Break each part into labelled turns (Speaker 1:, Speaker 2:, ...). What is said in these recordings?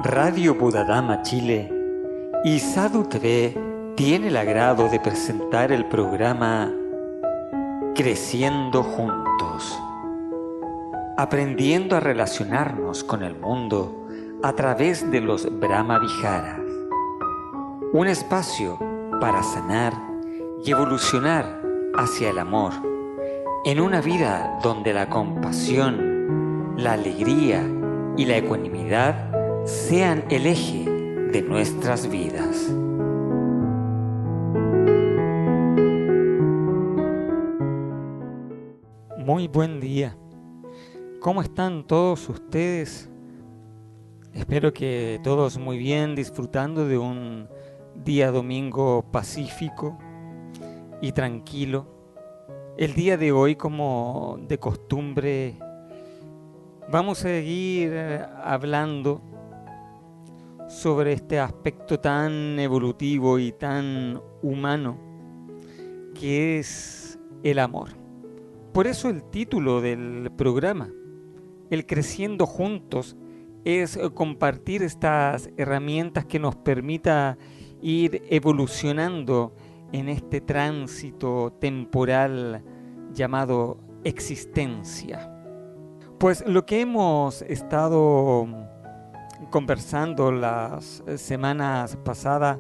Speaker 1: Radio Budadama Chile y Sadhu TV tiene el agrado de presentar el programa Creciendo Juntos, aprendiendo a relacionarnos con el mundo a través de los Brahma Viharas, un espacio para sanar y evolucionar hacia el amor en una vida donde la compasión, la alegría y la ecuanimidad sean el eje de nuestras vidas. Muy buen día. ¿Cómo están todos ustedes? Espero que todos muy bien, disfrutando de un día domingo pacífico y tranquilo. El día de hoy, como de costumbre, vamos a seguir hablando sobre este aspecto tan evolutivo y tan humano que es el amor. Por eso el título del programa, el Creciendo Juntos, es compartir estas herramientas que nos permita ir evolucionando en este tránsito temporal llamado existencia. Pues lo que hemos estado conversando las semanas pasadas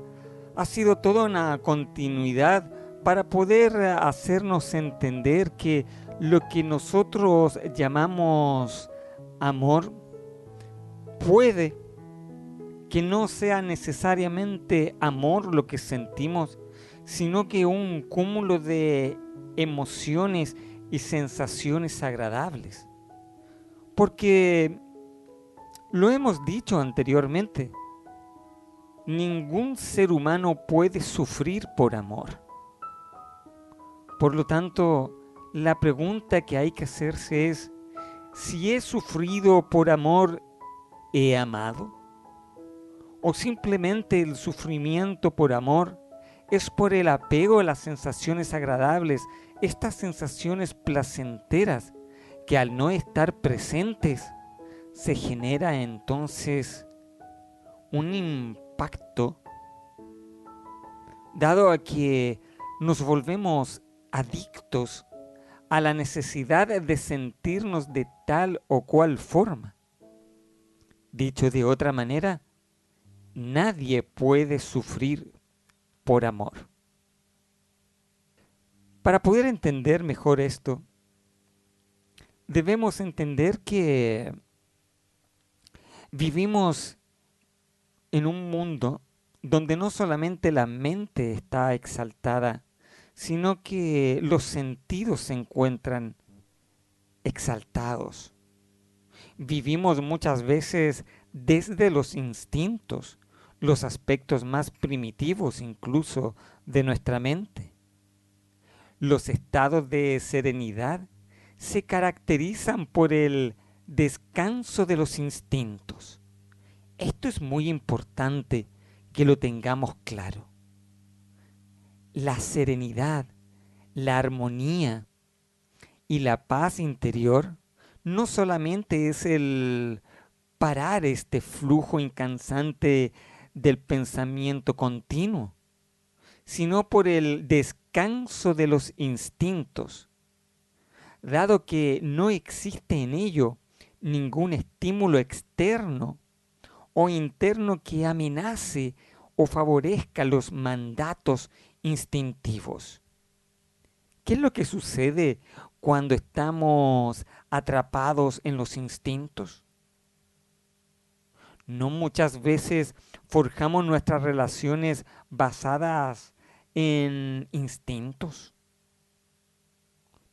Speaker 1: ha sido toda una continuidad para poder hacernos entender que lo que nosotros llamamos amor puede que no sea necesariamente amor lo que sentimos, sino que un cúmulo de emociones y sensaciones agradables. Porque lo hemos dicho anteriormente, ningún ser humano puede sufrir por amor. Por lo tanto, la pregunta que hay que hacerse es, si he sufrido por amor, ¿he amado? ¿O simplemente el sufrimiento por amor es por el apego a las sensaciones agradables, estas sensaciones placenteras que al no estar presentes, se genera entonces un impacto, dado a que nos volvemos adictos a la necesidad de sentirnos de tal o cual forma? Dicho de otra manera, nadie puede sufrir por amor. Para poder entender mejor esto, debemos entender que vivimos en un mundo donde no solamente la mente está exaltada, sino que los sentidos se encuentran exaltados. Vivimos muchas veces desde los instintos, los aspectos más primitivos incluso de nuestra mente. Los estados de serenidad se caracterizan por el descanso de los instintos. Esto es muy importante que lo tengamos claro. La serenidad, la armonía y la paz interior no solamente es el parar este flujo incansante del pensamiento continuo, sino por el descanso de los instintos, dado que no existe en ello ningún estímulo externo o interno que amenace o favorezca los mandatos instintivos. ¿Qué es lo que sucede cuando estamos atrapados en los instintos? No muchas veces forjamos nuestras relaciones basadas en instintos.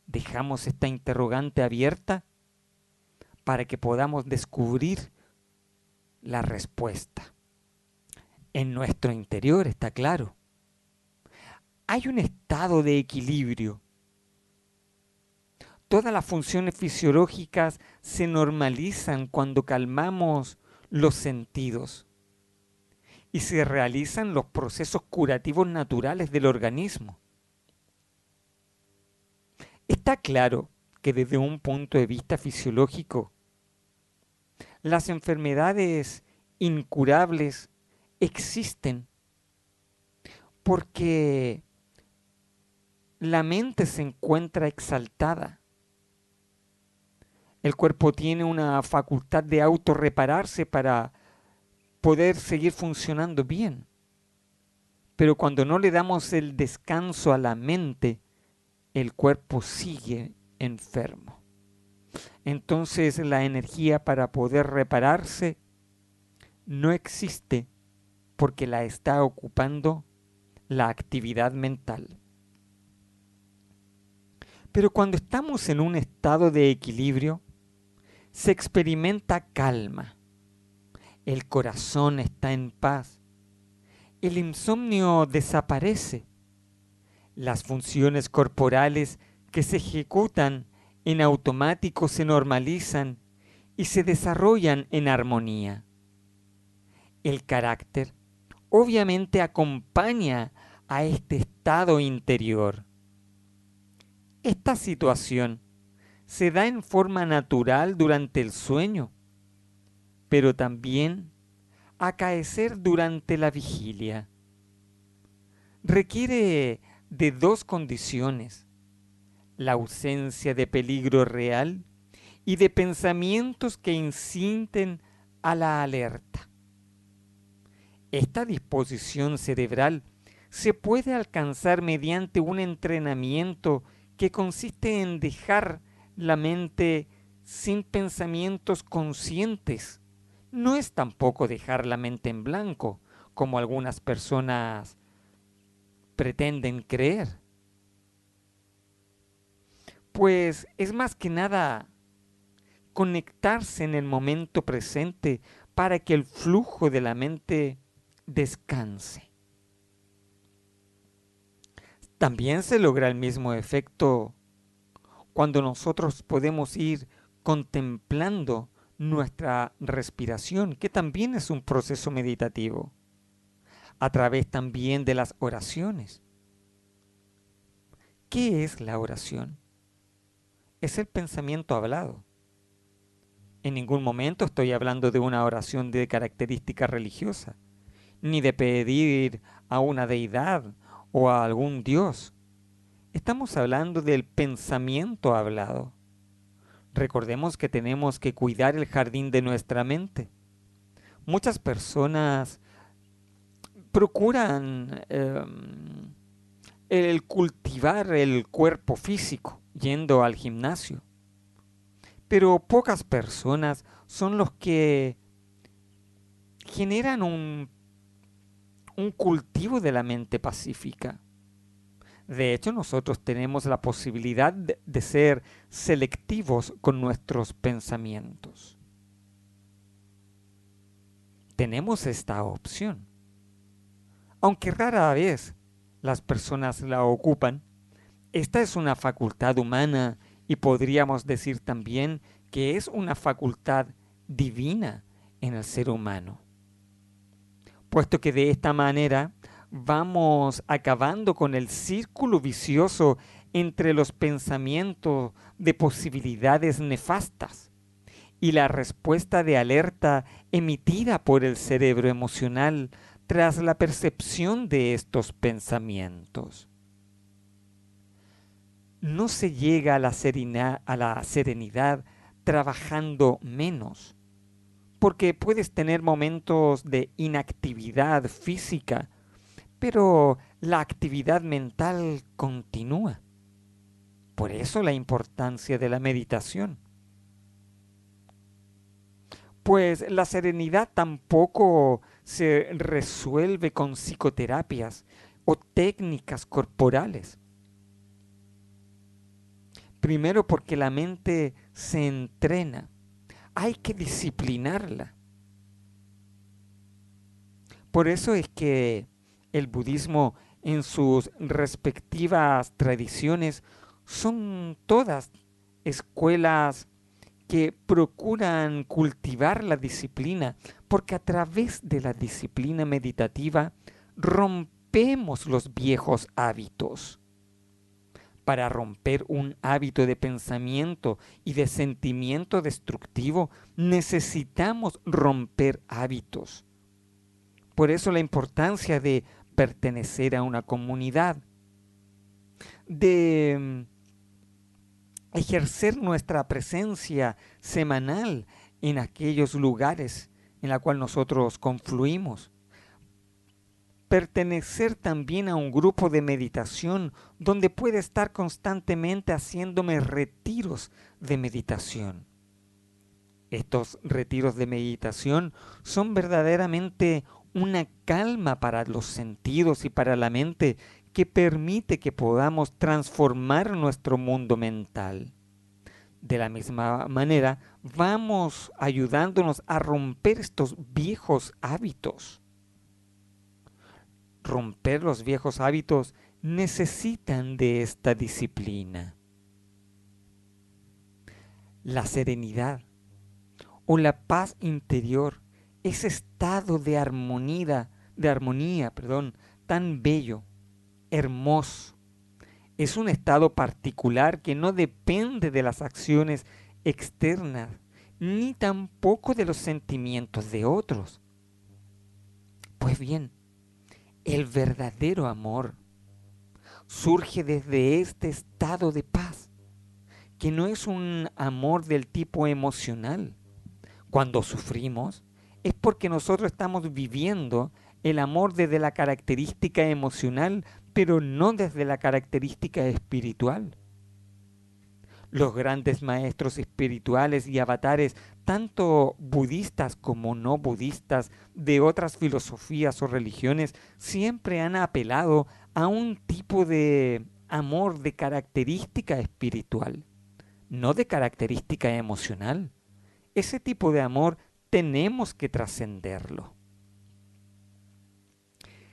Speaker 1: Dejamos esta interrogante abierta para que podamos descubrir la respuesta. En nuestro interior, está claro. Hay un estado de equilibrio. Todas las funciones fisiológicas se normalizan cuando calmamos los sentidos y se realizan los procesos curativos naturales del organismo. Está claro que desde un punto de vista fisiológico, las enfermedades incurables existen porque la mente se encuentra exaltada. El cuerpo tiene una facultad de autorrepararse para poder seguir funcionando bien. Pero cuando no le damos el descanso a la mente, el cuerpo sigue enfermo. Entonces la energía para poder repararse no existe porque la está ocupando la actividad mental. Pero cuando estamos en un estado de equilibrio, se experimenta calma, el corazón está en paz, el insomnio desaparece, las funciones corporales que se ejecutan en automático se normalizan y se desarrollan en armonía. El carácter obviamente acompaña a este estado interior. Esta situación se da en forma natural durante el sueño, pero también acaecer durante la vigilia. Requiere de dos condiciones: la ausencia de peligro real y de pensamientos que inciten a la alerta. Esta disposición cerebral se puede alcanzar mediante un entrenamiento que consiste en dejar la mente sin pensamientos conscientes. No es tampoco dejar la mente en blanco, como algunas personas pretenden creer. Pues es más que nada conectarse en el momento presente para que el flujo de la mente descanse. También se logra el mismo efecto cuando nosotros podemos ir contemplando nuestra respiración, que también es un proceso meditativo, a través también de las oraciones. ¿Qué es la oración? Es el pensamiento hablado. En ningún momento estoy hablando de una oración de característica religiosa, ni de pedir a una deidad o a algún dios. Estamos hablando del pensamiento hablado. Recordemos que tenemos que cuidar el jardín de nuestra mente. Muchas personas procuran el cultivar el cuerpo físico yendo al gimnasio, pero pocas personas son los que generan un cultivo de la mente pacífica. De hecho, nosotros tenemos la posibilidad de ser selectivos con nuestros pensamientos. Tenemos esta opción. Aunque rara vez las personas la ocupan, esta es una facultad humana y podríamos decir también que es una facultad divina en el ser humano. Puesto que de esta manera vamos acabando con el círculo vicioso entre los pensamientos de posibilidades nefastas y la respuesta de alerta emitida por el cerebro emocional tras la percepción de estos pensamientos. No se llega a la serenidad trabajando menos, porque puedes tener momentos de inactividad física, pero la actividad mental continúa. Por eso la importancia de la meditación. Pues la serenidad tampoco se resuelve con psicoterapias o técnicas corporales. Primero porque la mente se entrena. Hay que disciplinarla. Por eso es que el budismo en sus respectivas tradiciones son todas escuelas que procuran cultivar la disciplina, porque a través de la disciplina meditativa rompemos los viejos hábitos. Para romper un hábito de pensamiento y de sentimiento destructivo, necesitamos romper hábitos. Por eso la importancia de pertenecer a una comunidad, de ejercer nuestra presencia semanal en aquellos lugares en los cuales nosotros confluimos. Pertenecer también a un grupo de meditación donde puede estar constantemente haciéndome retiros de meditación. Estos retiros de meditación son verdaderamente una calma para los sentidos y para la mente que permite que podamos transformar nuestro mundo mental. De la misma manera, vamos ayudándonos a romper estos viejos hábitos. Romper los viejos hábitos necesitan de esta disciplina. La serenidad o la paz interior, ese estado de armonía, tan bello, hermoso. Es un estado particular que no depende de las acciones externas, ni tampoco de los sentimientos de otros. Pues bien, el verdadero amor surge desde este estado de paz, que no es un amor del tipo emocional. Cuando sufrimos, es porque nosotros estamos viviendo el amor desde la característica emocional, pero no desde la característica espiritual. Los grandes maestros espirituales y avatares, tanto budistas como no budistas, de otras filosofías o religiones, siempre han apelado a un tipo de amor de característica espiritual, no de característica emocional. Ese tipo de amor tenemos que trascenderlo.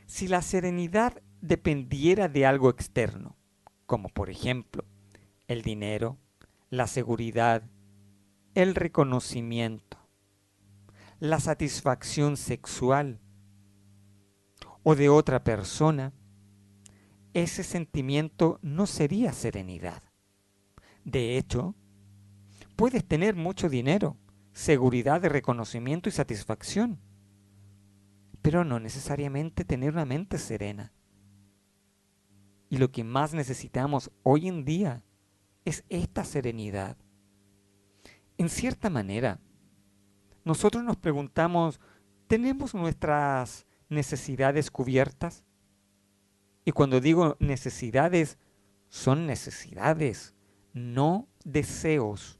Speaker 1: Si la serenidad dependiera de algo externo, como por ejemplo el dinero, la seguridad, el reconocimiento, la satisfacción sexual o de otra persona, ese sentimiento no sería serenidad. De hecho, puedes tener mucho dinero, seguridad de reconocimiento y satisfacción, pero no necesariamente tener una mente serena. Y lo que más necesitamos hoy en día es esta serenidad. En cierta manera, nosotros nos preguntamos, ¿tenemos nuestras necesidades cubiertas? Y cuando digo necesidades, son necesidades, no deseos.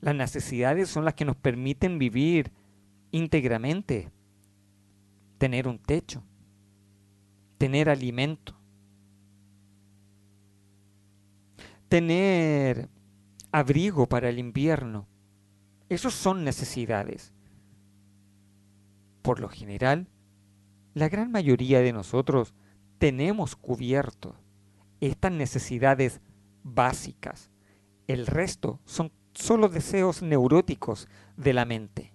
Speaker 1: Las necesidades son las que nos permiten vivir íntegramente, tener un techo, tener alimento, tener abrigo para el invierno. Esos son necesidades. Por lo general, la gran mayoría de nosotros tenemos cubierto estas necesidades básicas. El resto son solo deseos neuróticos de la mente.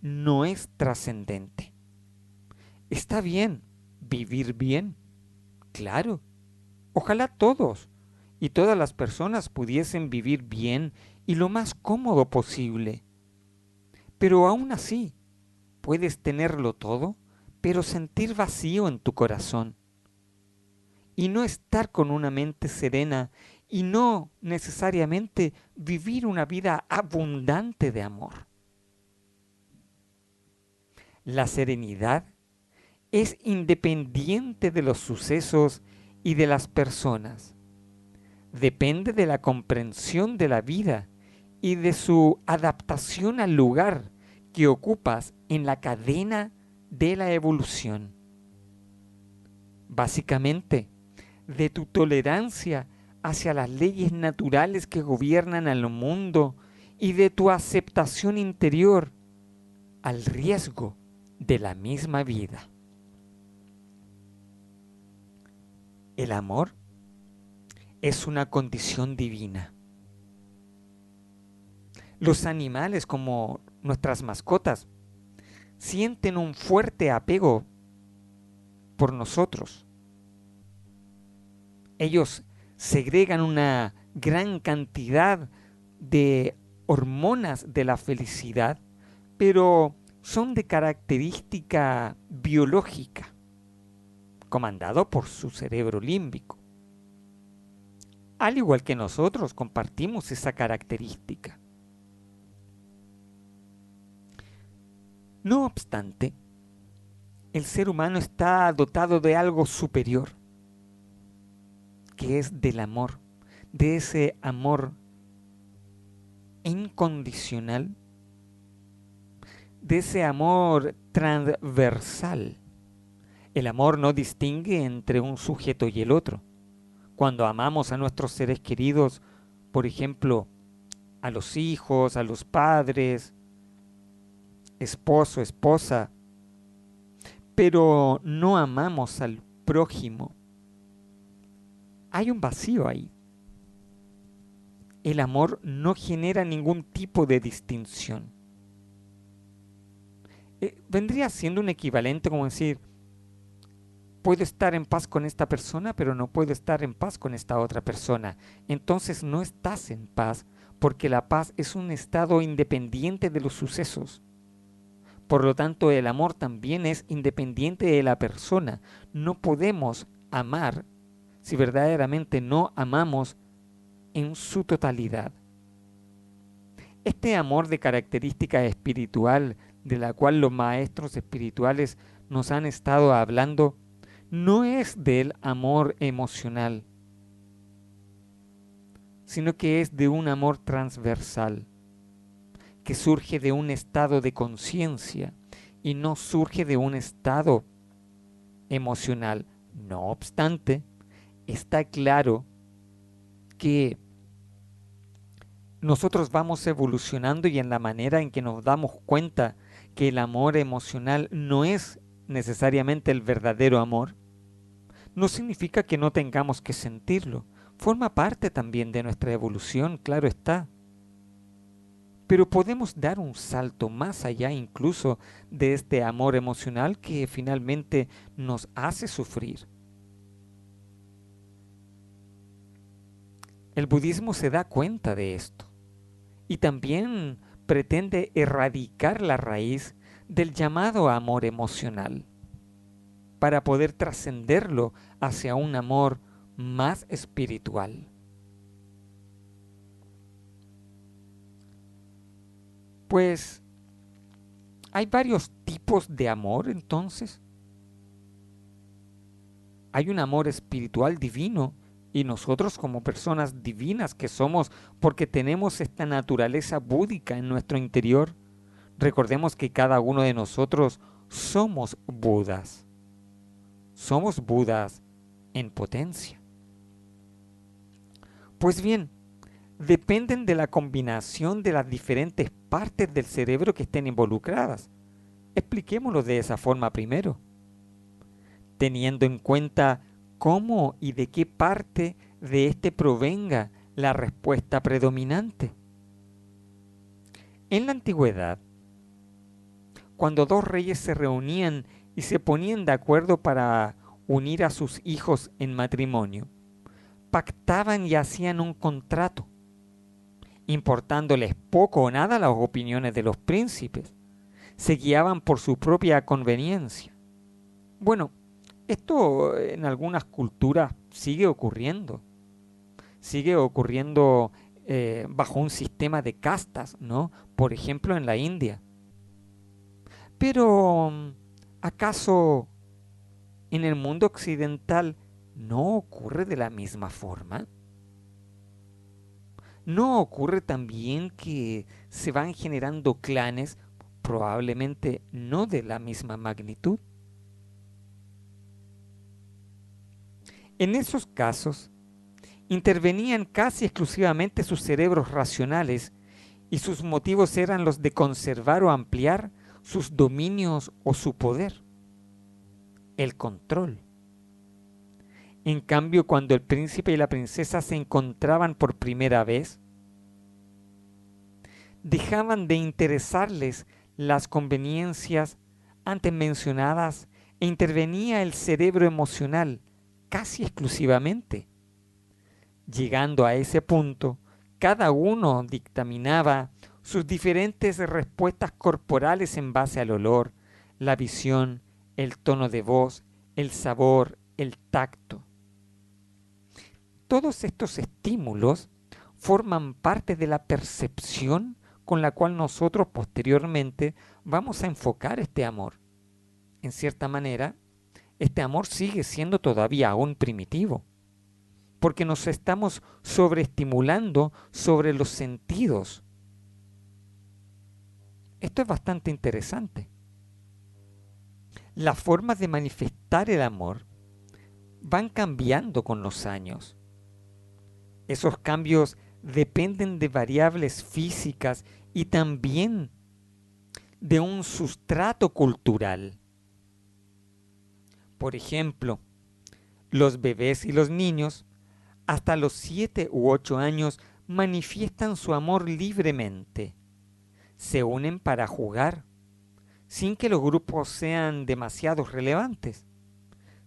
Speaker 1: No es trascendente. Está bien vivir bien, claro. Ojalá todos y todas las personas pudiesen vivir bien y lo más cómodo posible. Pero aún así, puedes tenerlo todo, pero sentir vacío en tu corazón. Y no estar con una mente serena y no necesariamente vivir una vida abundante de amor. La serenidad es independiente de los sucesos y de las personas. Depende de la comprensión de la vida y de su adaptación al lugar que ocupas en la cadena de la evolución. Básicamente, de tu tolerancia hacia las leyes naturales que gobiernan al mundo y de tu aceptación interior al riesgo de la misma vida. El amor es una condición divina. Los animales, como nuestras mascotas, sienten un fuerte apego por nosotros. Ellos segregan una gran cantidad de hormonas de la felicidad, pero son de característica biológica, comandado por su cerebro límbico. Al igual que nosotros compartimos esa característica. No obstante, el ser humano está dotado de algo superior, que es del amor, de ese amor incondicional, de ese amor transversal. El amor no distingue entre un sujeto y el otro. Cuando amamos a nuestros seres queridos, por ejemplo, a los hijos, a los padres, esposo, esposa, pero no amamos al prójimo, hay un vacío ahí. El amor no genera ningún tipo de distinción. Vendría siendo un equivalente como decir, puedo estar en paz con esta persona, pero no puedo estar en paz con esta otra persona. Entonces no estás en paz, porque la paz es un estado independiente de los sucesos. Por lo tanto, el amor también es independiente de la persona. No podemos amar si verdaderamente no amamos en su totalidad. Este amor de característica espiritual, de la cual los maestros espirituales nos han estado hablando, no es del amor emocional, sino que es de un amor transversal, que surge de un estado de conciencia y no surge de un estado emocional. No obstante, está claro que nosotros vamos evolucionando y en la manera en que nos damos cuenta que el amor emocional no es necesariamente el verdadero amor, no significa que no tengamos que sentirlo. Forma parte también de nuestra evolución, claro está. Pero podemos dar un salto más allá incluso de este amor emocional que finalmente nos hace sufrir. El budismo se da cuenta de esto y también pretende erradicar la raíz del llamado amor emocional para poder trascenderlo hacia un amor más espiritual. Pues hay varios tipos de amor entonces. Hay un amor espiritual divino y nosotros como personas divinas que somos porque tenemos esta naturaleza búdica en nuestro interior. Recordemos que cada uno de nosotros somos Budas. Somos Budas en potencia. Pues bien, dependen de la combinación de las diferentes partes del cerebro que estén involucradas. Expliquémoslo de esa forma primero, teniendo en cuenta cómo y de qué parte de éste provenga la respuesta predominante. En la antigüedad, cuando dos reyes se reunían y se ponían de acuerdo para unir a sus hijos en matrimonio, pactaban y hacían un contrato, importándoles poco o nada las opiniones de los príncipes. Se guiaban por su propia conveniencia. Bueno, esto en algunas culturas sigue ocurriendo. Sigue ocurriendo bajo un sistema de castas, ¿no? Por ejemplo, en la India. Pero, ¿acaso en el mundo occidental no ocurre de la misma forma? ¿No ocurre también que se van generando clanes, probablemente no de la misma magnitud? En esos casos, intervenían casi exclusivamente sus cerebros racionales y sus motivos eran los de conservar o ampliar sus dominios o su poder, el control. En cambio, cuando el príncipe y la princesa se encontraban por primera vez, dejaban de interesarles las conveniencias antes mencionadas e intervenía el cerebro emocional casi exclusivamente. Llegando a ese punto, cada uno dictaminaba sus diferentes respuestas corporales en base al olor, la visión, el tono de voz, el sabor, el tacto. Todos estos estímulos forman parte de la percepción con la cual nosotros posteriormente vamos a enfocar este amor. En cierta manera, este amor sigue siendo todavía aún primitivo, porque nos estamos sobreestimulando sobre los sentidos. Esto es bastante interesante. Las formas de manifestar el amor van cambiando con los años. Esos cambios dependen de variables físicas y también de un sustrato cultural. Por ejemplo, los bebés y los niños hasta los 7 u 8 años manifiestan su amor libremente. Se unen para jugar, sin que los grupos sean demasiado relevantes.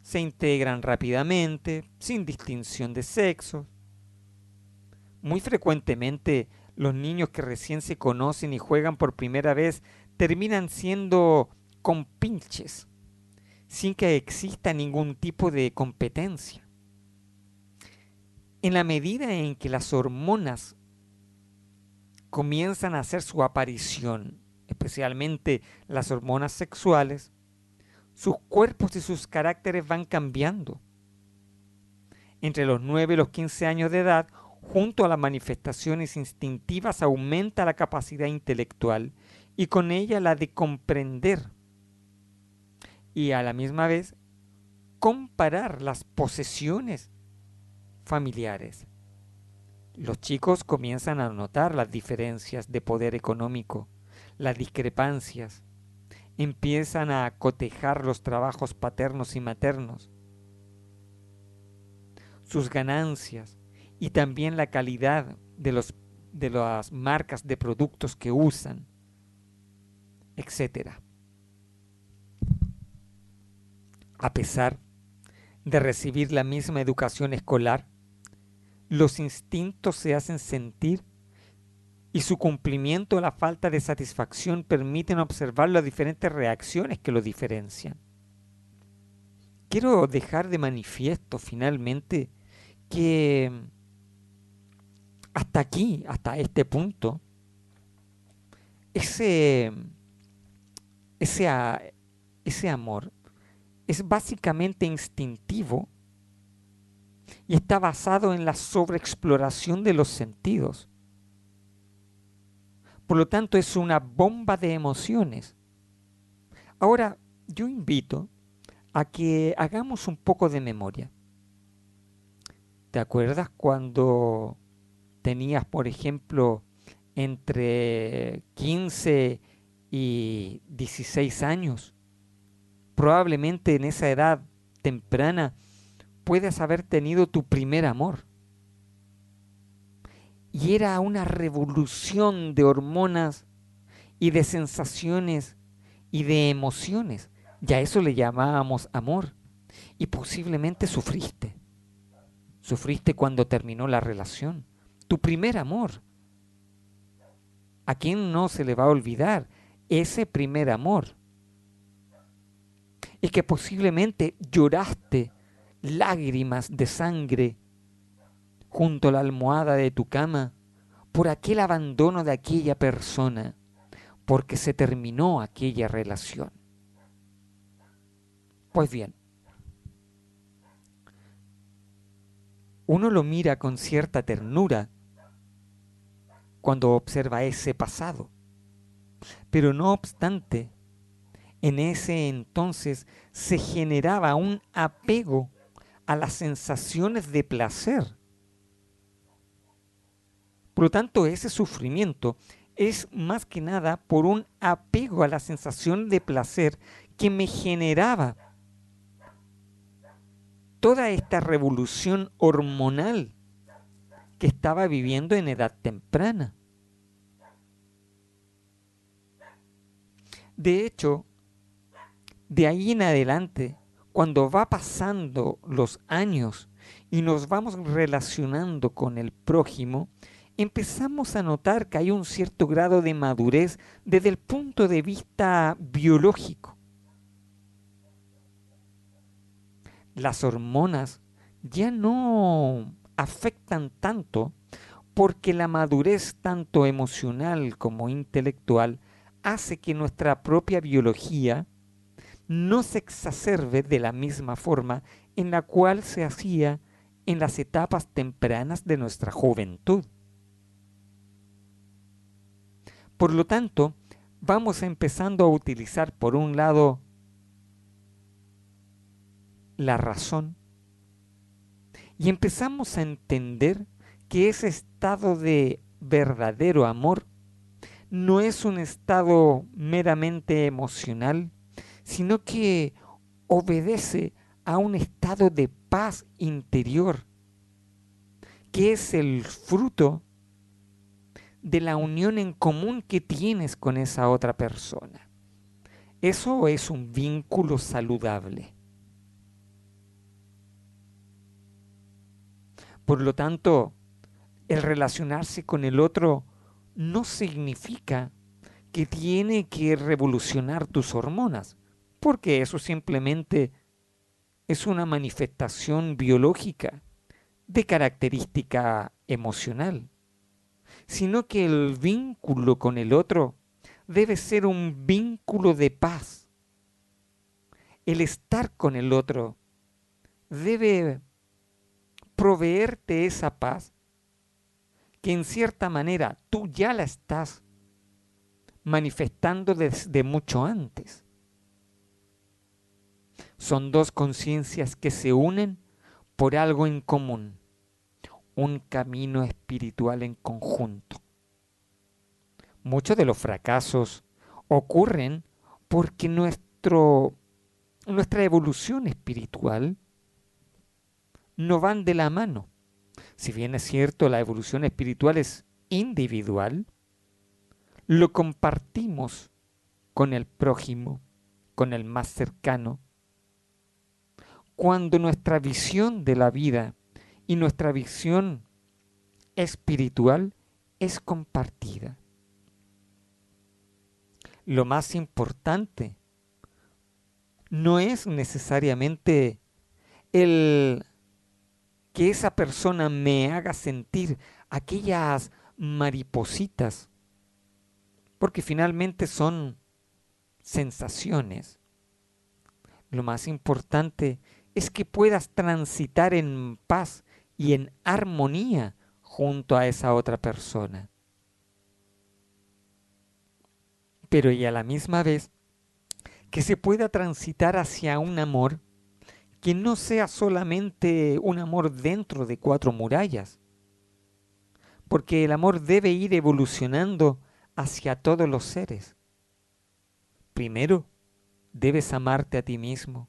Speaker 1: Se integran rápidamente, sin distinción de sexo. Muy frecuentemente, los niños que recién se conocen y juegan por primera vez terminan siendo compinches, sin que exista ningún tipo de competencia. En la medida en que las hormonas comienzan a hacer su aparición, especialmente las hormonas sexuales, sus cuerpos y sus caracteres van cambiando. Entre los 9 y los 15 años de edad, junto a las manifestaciones instintivas, aumenta la capacidad intelectual y con ella la de comprender y a la misma vez comparar las posesiones familiares. Los chicos comienzan a notar las diferencias de poder económico, las discrepancias, empiezan a cotejar los trabajos paternos y maternos, sus ganancias y también la calidad de las marcas de productos que usan, etc. A pesar de recibir la misma educación escolar, los instintos se hacen sentir y su cumplimiento o la falta de satisfacción permiten observar las diferentes reacciones que lo diferencian. Quiero dejar de manifiesto finalmente que hasta aquí, hasta este punto, ese amor es básicamente instintivo y está basado en la sobreexploración de los sentidos. Por lo tanto, es una bomba de emociones. Ahora, yo invito a que hagamos un poco de memoria. ¿Te acuerdas cuando tenías, por ejemplo, entre 15 y 16 años? Probablemente en esa edad temprana puedes haber tenido tu primer amor. Y era una revolución de hormonas y de sensaciones y de emociones. Ya eso le llamábamos amor. Y posiblemente sufriste. Sufriste cuando terminó la relación. Tu primer amor. ¿A quién no se le va a olvidar ese primer amor? Es que posiblemente lloraste lágrimas de sangre junto a la almohada de tu cama por aquel abandono de aquella persona, porque se terminó aquella relación. Pues bien, uno lo mira con cierta ternura cuando observa ese pasado, pero no obstante, en ese entonces se generaba un apego a las sensaciones de placer. Por lo tanto, ese sufrimiento es más que nada por un apego a la sensación de placer que me generaba toda esta revolución hormonal que estaba viviendo en edad temprana. De hecho, de ahí en adelante, cuando va pasando los años y nos vamos relacionando con el prójimo, empezamos a notar que hay un cierto grado de madurez desde el punto de vista biológico. Las hormonas ya no afectan tanto porque la madurez tanto emocional como intelectual hace que nuestra propia biología no se exacerbe de la misma forma en la cual se hacía en las etapas tempranas de nuestra juventud. Por lo tanto, vamos empezando a utilizar por un lado la razón y empezamos a entender que ese estado de verdadero amor no es un estado meramente emocional, sino que obedece a un estado de paz interior, que es el fruto de la unión en común que tienes con esa otra persona. Eso es un vínculo saludable. Por lo tanto, el relacionarse con el otro no significa que tiene que revolucionar tus hormonas, porque eso simplemente es una manifestación biológica de característica emocional, sino que el vínculo con el otro debe ser un vínculo de paz. El estar con el otro debe proveerte esa paz que en cierta manera tú ya la estás manifestando desde mucho antes. Son dos conciencias que se unen por algo en común, un camino espiritual en conjunto. Muchos de los fracasos ocurren porque nuestra evolución espiritual no van de la mano. Si bien es cierto, la evolución espiritual es individual, lo compartimos con el prójimo, con el más cercano, cuando nuestra visión de la vida y nuestra visión espiritual es compartida. Lo más importante no es necesariamente el que esa persona me haga sentir aquellas maripositas, porque finalmente son sensaciones. Lo más importante es que puedas transitar en paz y en armonía junto a esa otra persona. Pero y a la misma vez que se pueda transitar hacia un amor que no sea solamente un amor dentro de cuatro murallas, porque el amor debe ir evolucionando hacia todos los seres. Primero, debes amarte a ti mismo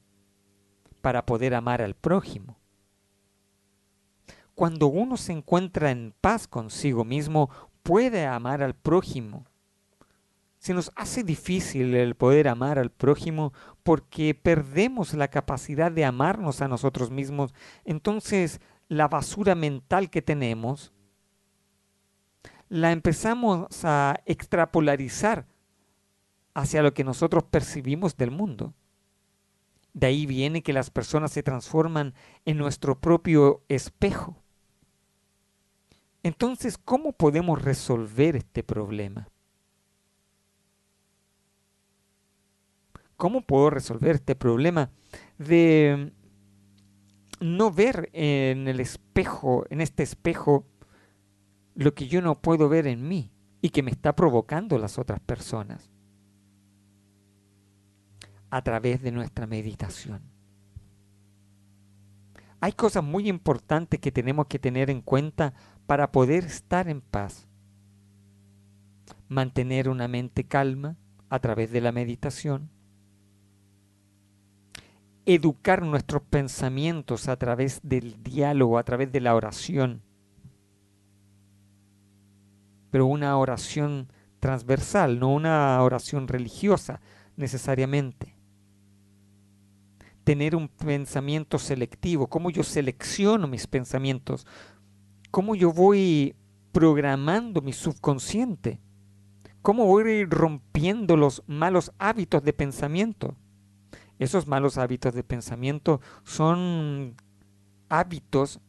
Speaker 1: para poder amar al prójimo. Cuando uno se encuentra en paz consigo mismo, puede amar al prójimo. Se nos hace difícil el poder amar al prójimo porque perdemos la capacidad de amarnos a nosotros mismos. Entonces, la basura mental que tenemos la empezamos a extrapolarizar hacia lo que nosotros percibimos del mundo. De ahí viene que las personas se transforman en nuestro propio espejo. Entonces, ¿cómo podemos resolver este problema? ¿Cómo puedo resolver este problema de no ver en el espejo, en este espejo, lo que yo no puedo ver en mí y que me está provocando las otras personas? A través de nuestra meditación. Hay cosas muy importantes que tenemos que tener en cuenta para poder estar en paz. Mantener una mente calma a través de la meditación. Educar nuestros pensamientos a través del diálogo, a través de la oración. Pero una oración transversal, no una oración religiosa necesariamente. tener un pensamiento selectivo, cómo yo selecciono mis pensamientos, cómo yo voy programando mi subconsciente, cómo voy rompiendo los malos hábitos de pensamiento. Esos malos hábitos de pensamiento son hábitos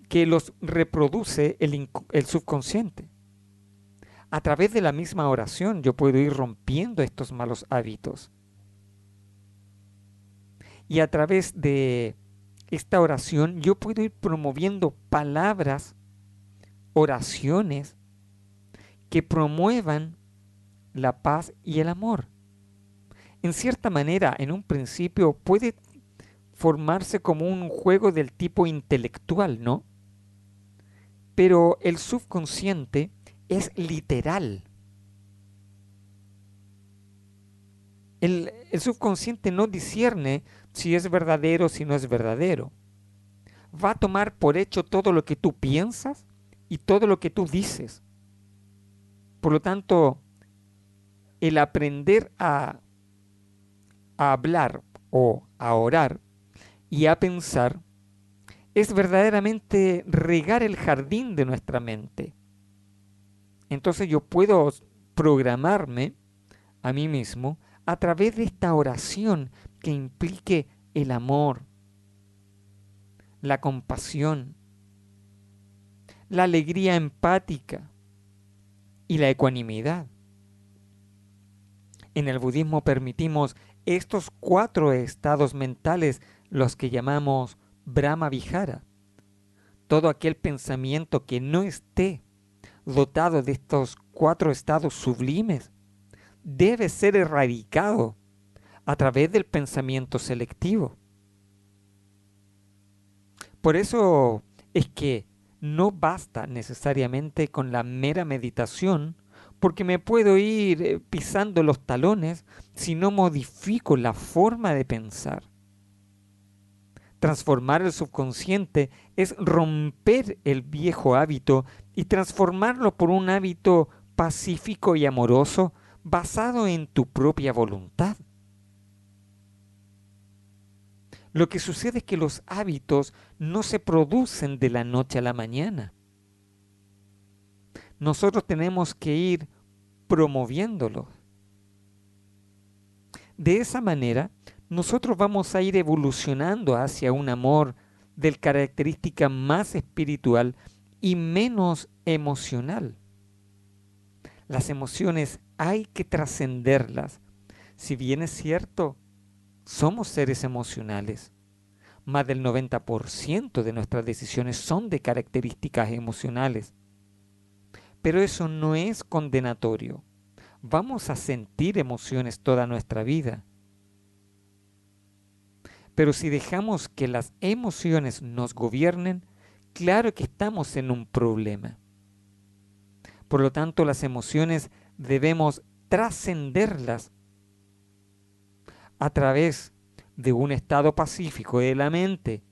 Speaker 1: que los reproduce el subconsciente. A través de la misma oración yo puedo ir rompiendo estos malos hábitos. Y a través de esta oración yo puedo ir promoviendo palabras, oraciones que promuevan la paz y el amor. En cierta manera, en un principio puede formarse como un juego del tipo intelectual, ¿no? Pero el subconsciente es literal. El subconsciente no discierne si es verdadero o si no es verdadero. Va a tomar por hecho todo lo que tú piensas y todo lo que tú dices. Por lo tanto, el aprender a hablar o a orar y a pensar es verdaderamente regar el jardín de nuestra mente. Entonces yo puedo programarme a mí mismo a través de esta oración que implique el amor, la compasión, la alegría empática y la ecuanimidad. En el budismo permitimos estos 4 estados mentales, los que llamamos Brahma Vihara. Todo aquel pensamiento que no esté dotado de estos 4 estados sublimes debe ser erradicado a través del pensamiento selectivo. Por eso es que no basta necesariamente con la mera meditación, porque me puedo ir pisando los talones si no modifico la forma de pensar. Transformar el subconsciente es romper el viejo hábito y transformarlo por un hábito pacífico y amoroso basado en tu propia voluntad. Lo que sucede es que los hábitos no se producen de la noche a la mañana. Nosotros tenemos que ir promoviéndolos. De esa manera, nosotros vamos a ir evolucionando hacia un amor de característica más espiritual y menos emocional. Las emociones hay que trascenderlas. Si bien es cierto, somos seres emocionales. Más del 90% de nuestras decisiones son de características emocionales. Pero eso no es condenatorio. Vamos a sentir emociones toda nuestra vida. Pero si dejamos que las emociones nos gobiernen, claro que estamos en un problema. Por lo tanto, las emociones debemos trascenderlas a través de un estado pacífico de la mente,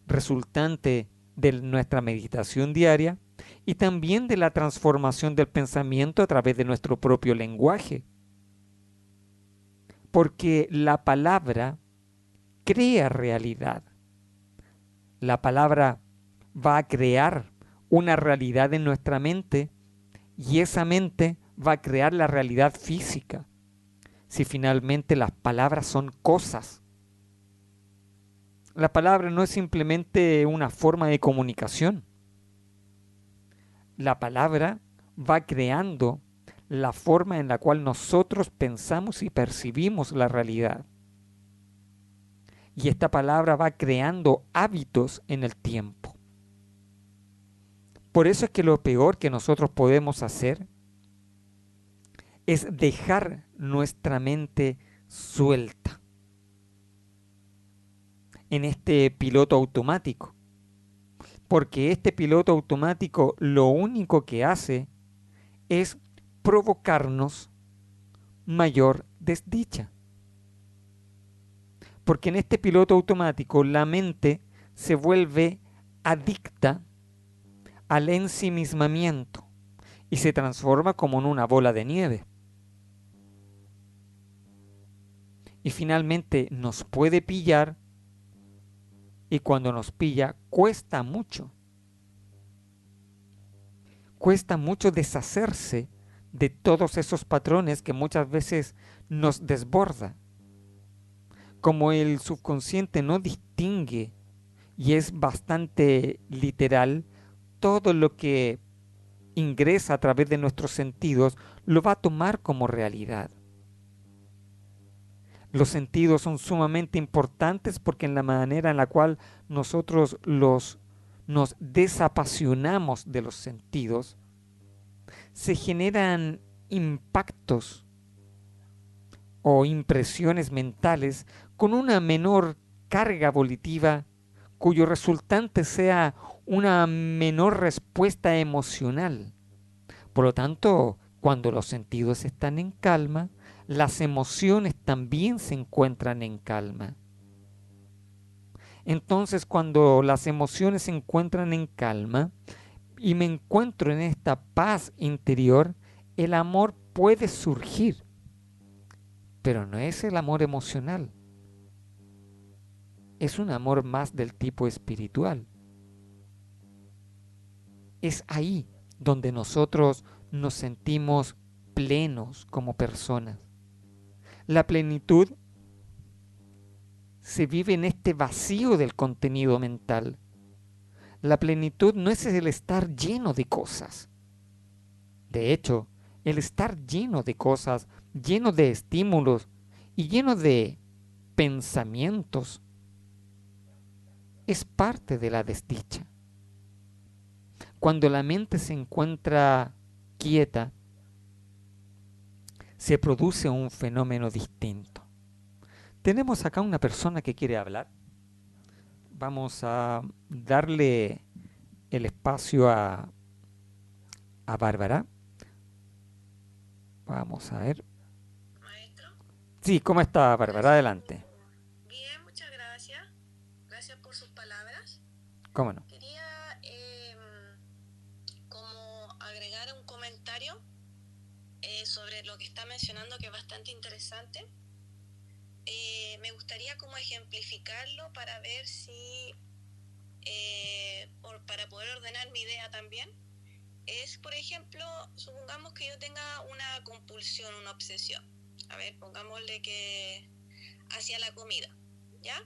Speaker 1: resultante de nuestra meditación diaria, y también de la transformación del pensamiento a través de nuestro propio lenguaje. Porque la palabra crea realidad. La palabra va a crear una realidad en nuestra mente y esa mente va a crear la realidad física. Si finalmente las palabras son cosas. La palabra no es simplemente una forma de comunicación. La palabra va creando la forma en la cual nosotros pensamos y percibimos la realidad. Y esta palabra va creando hábitos en el tiempo. Por eso es que lo peor que nosotros podemos hacer es dejar nuestra mente suelta en este piloto automático. Porque este piloto automático lo único que hace es provocarnos mayor desdicha. Porque en este piloto automático la mente se vuelve adicta al ensimismamiento y se transforma como en una bola de nieve. y finalmente nos puede pillar, y cuando nos pilla cuesta mucho. Cuesta mucho deshacerse de todos esos patrones que muchas veces nos desborda. Como el subconsciente no distingue y es bastante literal, todo lo que ingresa a través de nuestros sentidos lo va a tomar como realidad. Los sentidos son sumamente importantes porque en la manera en la cual nosotros nos desapasionamos de los sentidos, se generan impactos o impresiones mentales con una menor carga volitiva, cuyo resultante sea una menor respuesta emocional. Por lo tanto, cuando los sentidos están en calma, las emociones también se encuentran en calma. Entonces, cuando las emociones se encuentran en calma y me encuentro en esta paz interior, el amor puede surgir, pero no es el amor emocional, es un amor más del tipo espiritual. Es ahí donde nosotros nos sentimos plenos como personas. La plenitud se vive en este vacío del contenido mental. La plenitud no es el estar lleno de cosas. De hecho, el estar lleno de cosas, lleno de estímulos y lleno de pensamientos es parte de la desdicha. Cuando la mente se encuentra quieta, se produce un fenómeno distinto. Tenemos acá una persona que quiere hablar. Vamos a darle el espacio a Bárbara. Vamos a ver.
Speaker 2: Maestro,
Speaker 1: Sí, ¿cómo está Bárbara?
Speaker 2: gracias.
Speaker 1: Adelante.
Speaker 2: Bien, muchas gracias. Gracias por sus palabras.
Speaker 1: ¿Cómo no?
Speaker 2: Quería como agregar un comentario sobre lo que está mencionando, que es bastante interesante. Me gustaría como ejemplificarlo para ver si, para poder ordenar mi idea también. Es, por ejemplo, supongamos que yo tenga una compulsión, una obsesión. A ver, pongámosle que hacia la comida, ¿ya?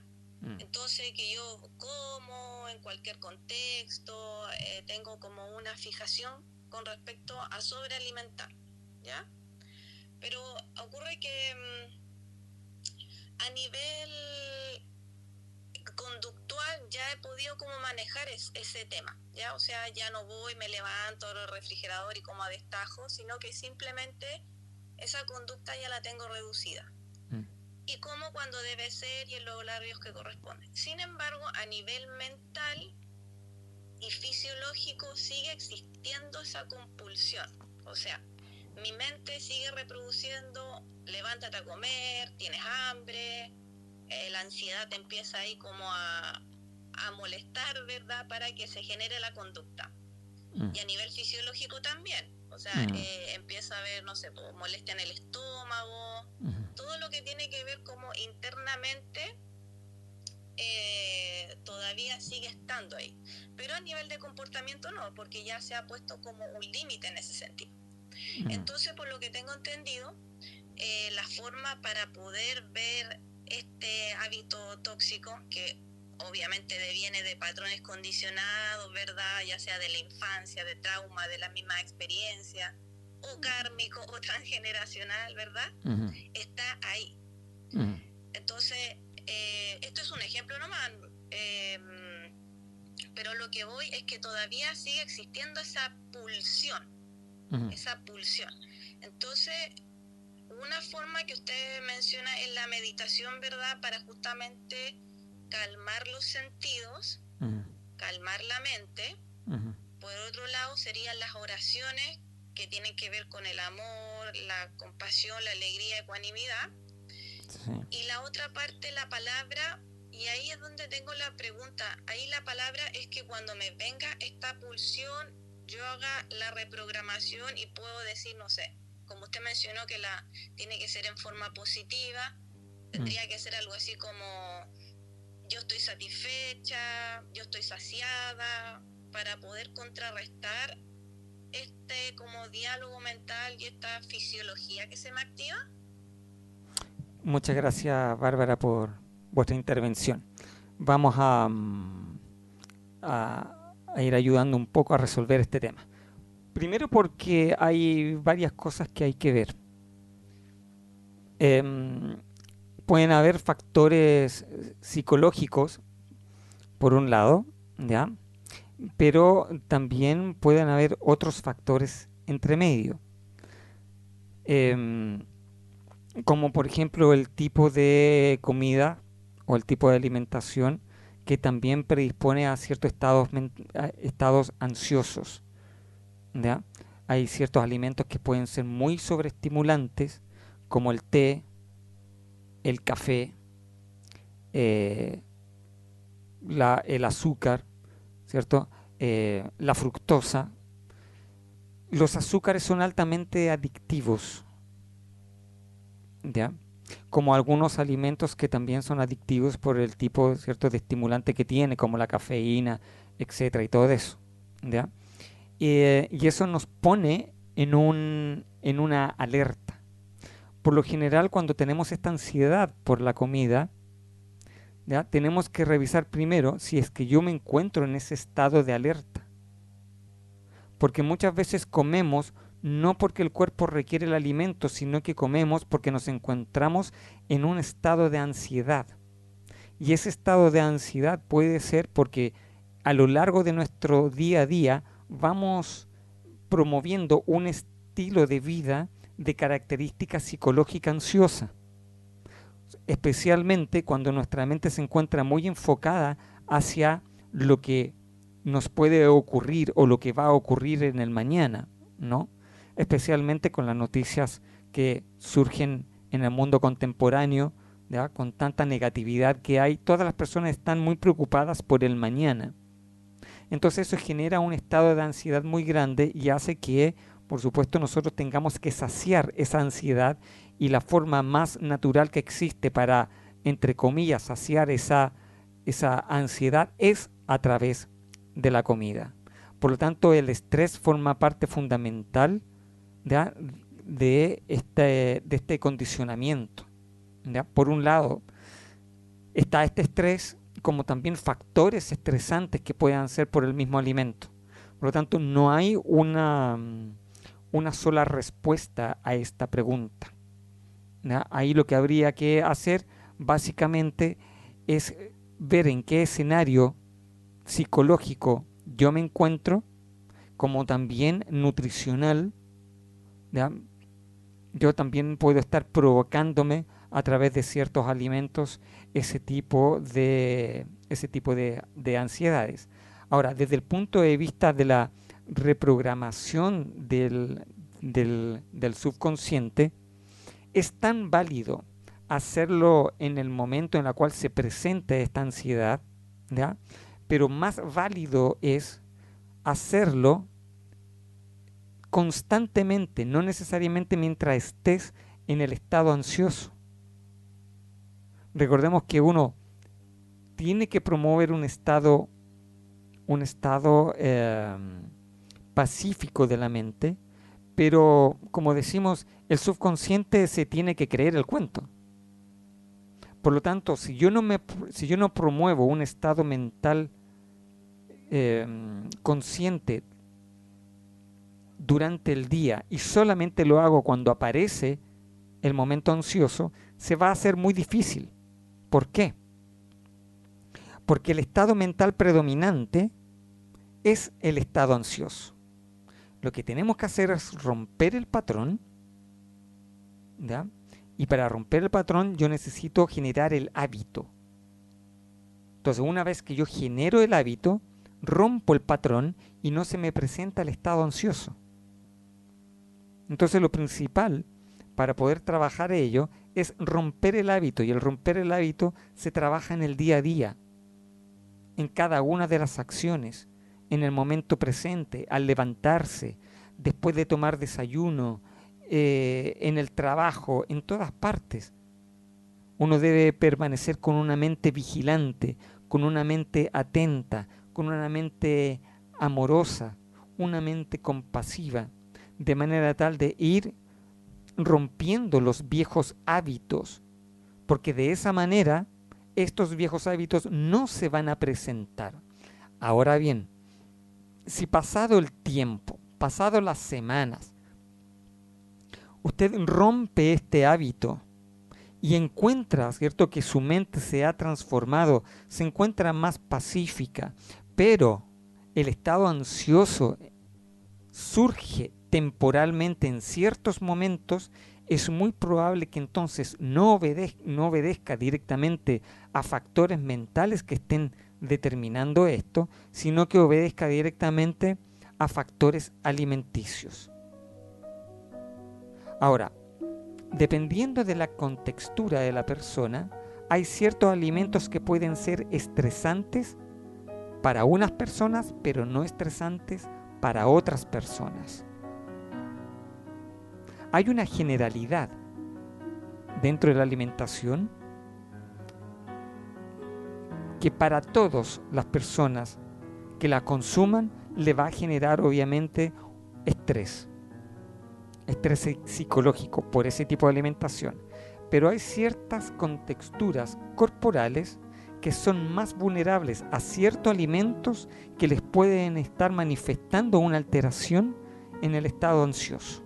Speaker 2: Entonces que yo como en cualquier contexto, tengo como una fijación con respecto a sobrealimentar, ¿ya? Pero ocurre que a nivel conductual ya he podido como manejar ese tema, ¿ya? O sea, ya no voy, me levanto al refrigerador y como a destajo, sino que simplemente esa conducta ya la tengo reducida. Y como cuando debe ser y en los horarios que corresponden. Sin embargo, a nivel mental y fisiológico sigue existiendo esa compulsión. O sea, mi mente sigue reproduciendo, levántate a comer, tienes hambre, la ansiedad te empieza ahí como a molestar, ¿verdad? Para que se genere la conducta. Y a nivel fisiológico también. O sea, empieza a haber, no sé, molestia en el estómago, todo lo que tiene que ver como internamente todavía sigue estando ahí. Pero a nivel de comportamiento no, porque ya se ha puesto como un límite en ese sentido. Entonces, por lo que tengo entendido, la forma para poder ver este hábito tóxico, que obviamente deviene de patrones condicionados, ¿verdad? Ya sea de la infancia, de trauma, de la misma experiencia, o kármico, o transgeneracional, ¿verdad? Está ahí. Entonces, esto es un ejemplo nomás, pero lo que voy es que todavía sigue existiendo esa pulsión, esa pulsión. Entonces, una forma que usted menciona es la meditación, ¿verdad? Para justamente calmar los sentidos, calmar la mente. Por otro lado, serían las oraciones que tienen que ver con el amor, la compasión, la alegría, ecuanimidad. Sí. Y la otra parte, la palabra, y ahí es donde tengo la pregunta. Ahí la palabra es que cuando me venga esta pulsión, yo haga la reprogramación y puedo decir, no sé, como usted mencionó, que tiene que ser en forma positiva, Tendría que ser algo así como yo estoy satisfecha, yo estoy saciada, para poder contrarrestar este como diálogo mental y esta fisiología que se me activa.
Speaker 1: Muchas gracias, Bárbara, por vuestra intervención. Vamos a ir ayudando un poco a resolver este tema. Primero porque hay varias cosas que hay que ver. Em, Pueden haber factores psicológicos, por un lado, ¿ya? Pero también pueden haber otros factores entre medio. Em, Como por ejemplo el tipo de comida o el tipo de alimentación que también predispone a ciertos estados ansiosos, ¿ya? Hay ciertos alimentos que pueden ser muy sobreestimulantes, como el té, el café, eh, el azúcar, ¿cierto? La fructosa. Los azúcares son altamente adictivos, ¿ya? Como algunos alimentos que también son adictivos por el tipo, ¿cierto?, de estimulante que tiene, como la cafeína, etcétera, y todo eso, ¿ya? Y eso nos pone en una alerta. Por lo general, cuando tenemos esta ansiedad por la comida, ¿ya?, tenemos que revisar primero si es que yo me encuentro en ese estado de alerta. Porque muchas veces comemos no porque el cuerpo requiere el alimento, sino que comemos porque nos encontramos en un estado de ansiedad. Y ese estado de ansiedad puede ser porque a lo largo de nuestro día a día vamos promoviendo un estilo de vida de característica psicológica ansiosa, especialmente cuando nuestra mente se encuentra muy enfocada hacia lo que nos puede ocurrir o lo que va a ocurrir en el mañana, ¿no? Especialmente con las noticias que surgen en el mundo contemporáneo, ¿ya?, con tanta negatividad que hay, todas las personas están muy preocupadas por el mañana. Entonces eso genera un estado de ansiedad muy grande y hace que, por supuesto, nosotros tengamos que saciar esa ansiedad, y la forma más natural que existe para, entre comillas, saciar esa ansiedad es a través de la comida. Por lo tanto, el estrés forma parte fundamental, ¿ya?, de este condicionamiento, ¿ya? Por un lado, está este estrés, como también factores estresantes que puedan ser por el mismo alimento. Por lo tanto, no hay una sola respuesta a esta pregunta, ¿ya? Ahí lo que habría que hacer básicamente es ver en qué escenario psicológico yo me encuentro, como también nutricional, ¿ya? Yo también puedo estar provocándome a través de ciertos alimentos ese tipo de ansiedades. Ahora, desde el punto de vista de la reprogramación del subconsciente, es tan válido hacerlo en el momento en el cual se presenta esta ansiedad, ¿ya?, pero más válido es hacerlo constantemente, no necesariamente mientras estés en el estado ansioso. Recordemos que uno tiene que promover un estado pacífico de la mente, pero como decimos, el subconsciente se tiene que creer el cuento. Por lo tanto, si yo no promuevo un estado mental consciente durante el día y solamente lo hago cuando aparece el momento ansioso, se va a hacer muy difícil. ¿Por qué? Porque el estado mental predominante es el estado ansioso. Lo que tenemos que hacer es romper el patrón, ¿ya? Y para romper el patrón yo necesito generar el hábito. Entonces, una vez que yo genero el hábito, rompo el patrón y no se me presenta el estado ansioso. Entonces, lo principal para poder trabajar ello es romper el hábito, y el romper el hábito se trabaja en el día a día, en cada una de las acciones, en el momento presente, al levantarse, después de tomar desayuno, en el trabajo, en todas partes. Uno debe permanecer con una mente vigilante, con una mente atenta, con una mente amorosa, una mente compasiva, de manera tal de ir rompiendo los viejos hábitos, porque de esa manera estos viejos hábitos no se van a presentar. Ahora bien, si pasado el tiempo, pasado las semanas, usted rompe este hábito y encuentra, ¿cierto?, que su mente se ha transformado, se encuentra más pacífica, pero el estado ansioso surge temporalmente en ciertos momentos, es muy probable que entonces no obedezca directamente a factores mentales que estén determinando esto, sino que obedezca directamente a factores alimenticios. Ahora, dependiendo de la contextura de la persona, hay ciertos alimentos que pueden ser estresantes para unas personas, pero no estresantes para otras personas. Hay una generalidad dentro de la alimentación que para todas las personas que la consuman le va a generar obviamente estrés psicológico por ese tipo de alimentación. Pero hay ciertas contexturas corporales que son más vulnerables a ciertos alimentos que les pueden estar manifestando una alteración en el estado ansioso.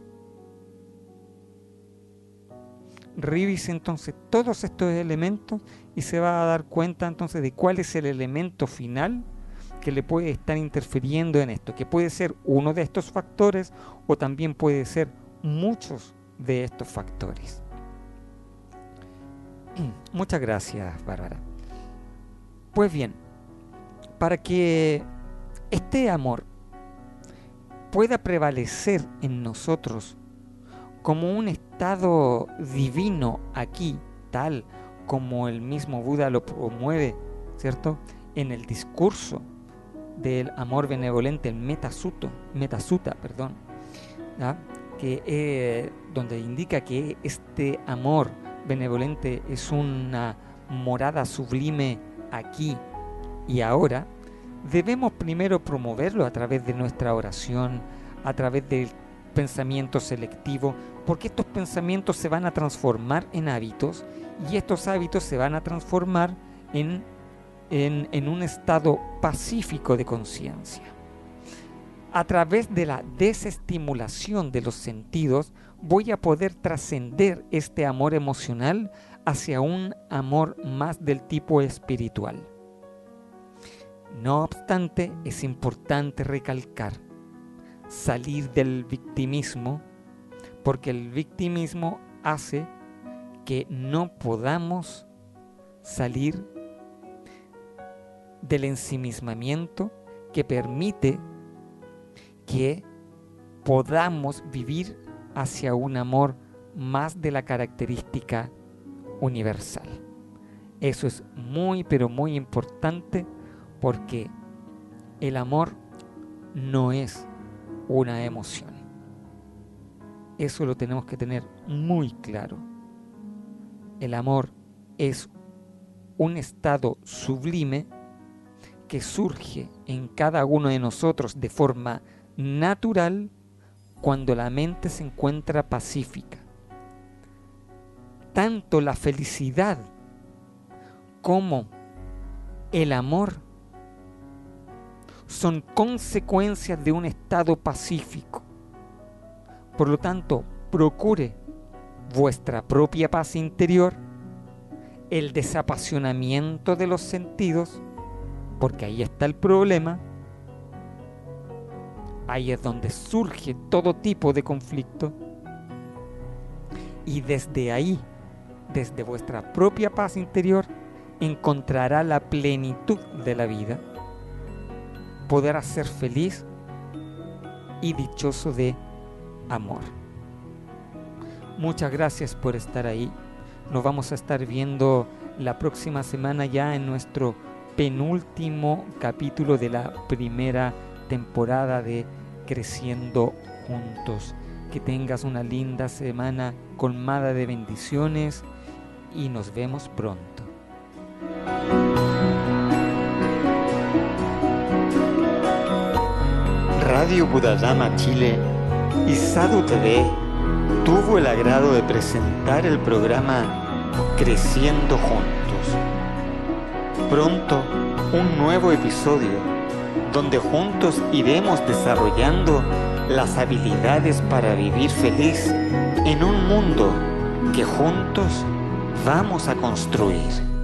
Speaker 1: Revise entonces todos estos elementos y se va a dar cuenta entonces de cuál es el elemento final que le puede estar interfiriendo en esto, que puede ser uno de estos factores o también puede ser muchos de estos factores. Muchas gracias, Bárbara. Pues bien, para que este amor pueda prevalecer en nosotros como un estado divino aquí, tal como el mismo Buda lo promueve, ¿cierto?, en el discurso del amor benevolente, el Metasutta, que donde indica que este amor benevolente es una morada sublime aquí y ahora. Debemos primero promoverlo a través de nuestra oración, a través del pensamiento selectivo, porque estos pensamientos se van a transformar en hábitos y estos hábitos se van a transformar en un estado pacífico de conciencia. A través de la desestimulación de los sentidos voy a poder trascender este amor emocional hacia un amor más del tipo espiritual. No obstante, es importante recalcar, salir del victimismo, porque el victimismo hace que no podamos salir del ensimismamiento que permite que podamos vivir hacia un amor más de la característica universal. Eso es muy, pero muy importante, porque el amor no es una emoción. Eso lo tenemos que tener muy claro. El amor es un estado sublime que surge en cada uno de nosotros de forma natural cuando la mente se encuentra pacífica. Tanto la felicidad como el amor son consecuencias de un estado pacífico. Por lo tanto, procure vuestra propia paz interior, el desapasionamiento de los sentidos, porque ahí está el problema. Ahí es donde surge todo tipo de conflicto. Y desde ahí, desde vuestra propia paz interior, encontrará la plenitud de la vida. Podrá ser feliz y dichoso de amor. Muchas gracias por estar ahí. Nos vamos a estar viendo la próxima semana ya en nuestro penúltimo capítulo de la primera temporada de Creciendo Juntos. Que tengas una linda semana colmada de bendiciones y nos vemos pronto. Radio Buddhadhamma Chile y Sadhu TV tuvo el agrado de presentar el programa Creciendo Juntos. Pronto un nuevo episodio donde juntos iremos desarrollando las habilidades para vivir feliz en un mundo que juntos vamos a construir.